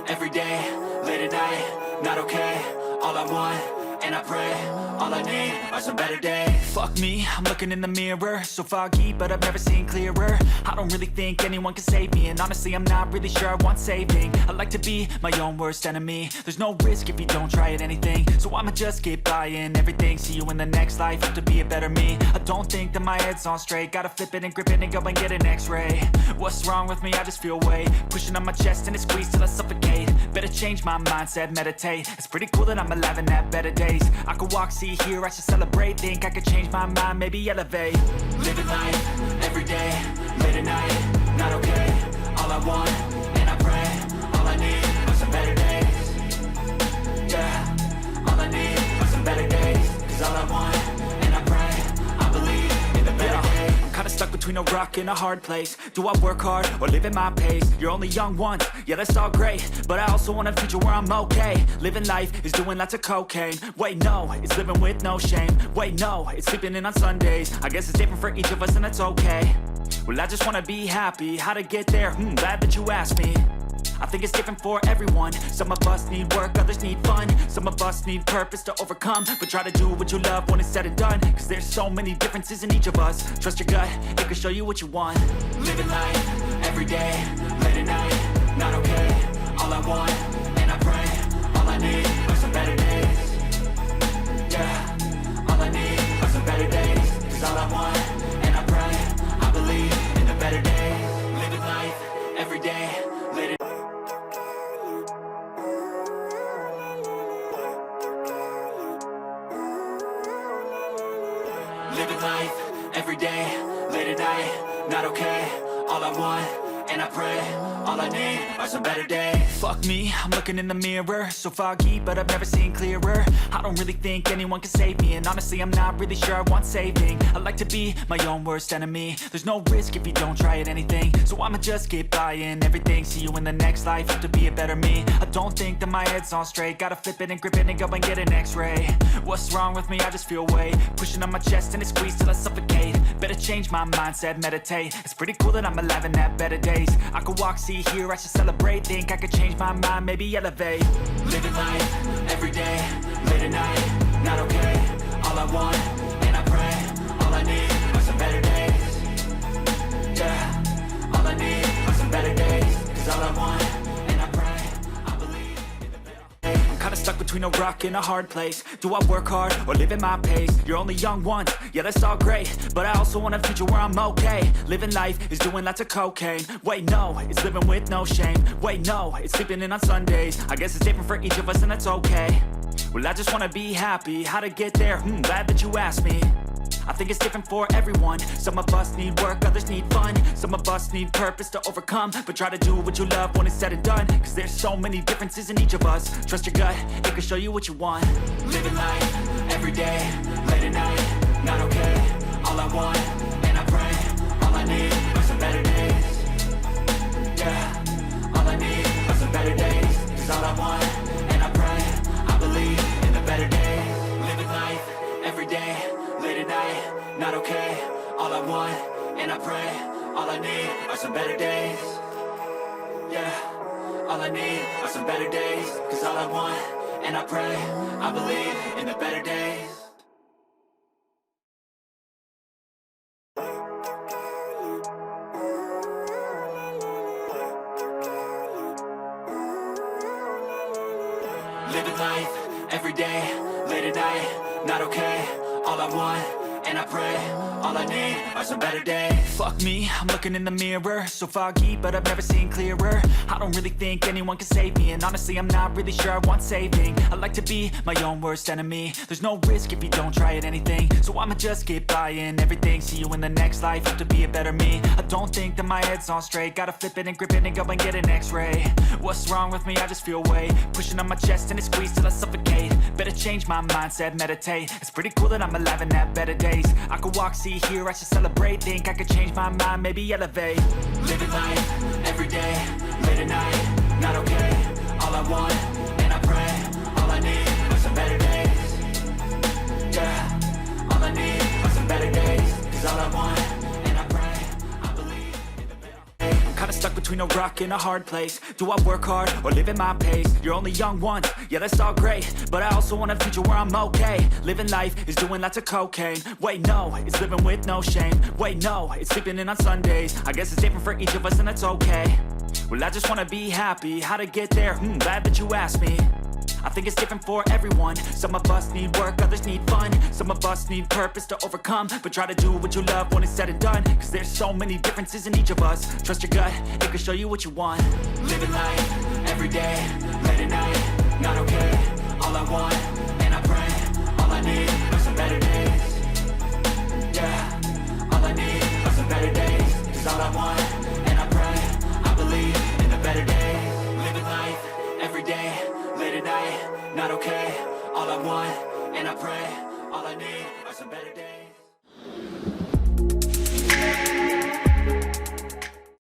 every day, late at night, not okay. All I want, and I pray, all I need are some better days. Fuck me, I'm looking in the mirror, so foggy, but I've never seen clearer. I don't really think anyone can save me, and honestly I'm not really sure I want saving. I like to be my own worst enemy. There's no risk if you don't try at anything, so I'ma just keep buying everything. See you in the next life, have to be a better me. I don't think that my head's on straight, gotta flip it and grip it and go and get an x-ray. What's wrong with me? I just feel weight pushing on my chest and it squeezes till I suffocate. Better change my mindset, meditate. It's pretty cool that I'm alive and have better days. I could walk, see, hear, I should celebrate. Think I could change my mind, maybe elevate. Living life, every day, late at night, not okay. All I want, and I pray, all I need are some better days. Yeah, all I need are some better days. Cause all I want, and I pray, I believe in the better days. I'm kinda stuck between a rock and a hard place. Do I work hard or live at my pace? You're only young once, yeah that's all great, but I also want a future where I'm okay. Living life is doing lots of cocaine. Wait no, it's living with no shame. Wait no, it's sleeping in on Sundays. I guess it's different for each of us and that's okay. Well I just wanna be happy, how to get there? Glad that you asked me. I think it's different for everyone. Some of us need work, others need fun. Some of us need purpose to overcome. But try to do what you love when it's said and done. Cause there's so many differences in each of us. Trust your gut, it can show you what you want. Living life, every day, late at night, not okay. All I want, and I pray, all I need are some better days. Yeah, all I need are some better days. Cause all I want, and I pray, I believe in the better days. Living life, every day, late at night. Living life, every day, late at night, not okay. All I want, and I pray, all I need are some better days. Fuck me, I'm looking in the mirror, so foggy, but I've never seen clearer. I don't really think anyone can save me, and honestly I'm not really sure I want saving. I like to be my own worst enemy. There's no risk if you don't try at anything, so I'ma just keep buying everything. See you in the next life, have to be a better me. I don't think that my head's on straight, gotta flip it and grip it and go and get an x-ray. What's wrong with me? I just feel weight pushing on my chest and it squeezes till I suffocate. Better change my mindset, meditate. It's pretty cool that I'm alive and have better days. I could walk, see, hear, I should celebrate. Think I could change my mind, maybe elevate. Living life, every day, late at night, not okay. All I want, and I pray, all I need are some better days. Yeah, all I need are some better days. Cause all I want, and I pray, I believe in the better days. I'm kinda stuck between a rock and a hard place. Do I work hard or live at my pace? You're only young once, yeah that's all great, but I also want a future where I'm okay. Living life is doing lots of cocaine. Wait no, it's living with no shame. Wait no, it's sleeping in on Sundays. I guess it's different for each of us and that's okay. Well I just wanna be happy, how to get there? Glad that you asked me. I think it's different for everyone. Some of us need work, others need fun. Some of us need purpose to overcome. But try to do what you love when it's said and done. Cause there's so many differences in each of us. Trust your gut, it can show you what you want. Living life, every day, late at night, not okay. All I want, and I pray, all I need are some better days. Yeah, all I need are some better days. Cause all I want, and I pray, I believe in the better days. Living life, every day, late at night, not okay. All I want, and I pray, all I need are some better days. Yeah, all I need are some better days. Cause all I want, and I pray, I believe in the better days. Living life, every day, late at night, not okay. All I want, and I pray, all I need are some better days. Fuck me, I'm looking in the mirror, so foggy, but I've never seen clearer. I don't really think anyone can save me, and honestly I'm not really sure I want saving. I like to be my own worst enemy. There's no risk if you don't try at anything, so I'ma just keep buying everything. See you in the next life, have to be a better me. I don't think that my head's on straight, gotta flip it and grip it and go and get an x-ray. What's wrong with me? I just feel weight pushing on my chest and it squeezes till I suffocate. Better change my mindset, meditate. It's pretty cool that I'm alive and have better days. I could walk, see, hear, I should celebrate. Think I could change my mind, maybe elevate. Living life, every day, late at night, not okay. All I want, and I pray, all I need are some better days. Yeah, all I need are some better days. Cause all I want, and I pray, I believe in the better days. I'm kinda stuck between a rock stuck in a hard place? Do I work hard or live at my pace? You're only young once, yeah that's all great, but I also want a future where I'm okay. Living life is doing lots of cocaine. Wait no, it's living with no shame. Wait no, it's sleeping in on Sundays. I guess it's different for each of us and that's okay. Well I just wanna be happy, how to get there? Glad that you asked me. I think it's different for everyone. Some of us need work, others need fun. Some of us need purpose to overcome. But try to do what you love when it's said and done, cause there's so many differences in each of us. Trust your gut, it can show you what you want. Living life, every day, late at night, not okay. All I want, and I pray, all I need are some better days. Yeah, all I need are some better days. Cause all I want, and I pray, I believe in the better days. Living life, every day, late at night, not okay. All I want, and I pray, all I need are some better days.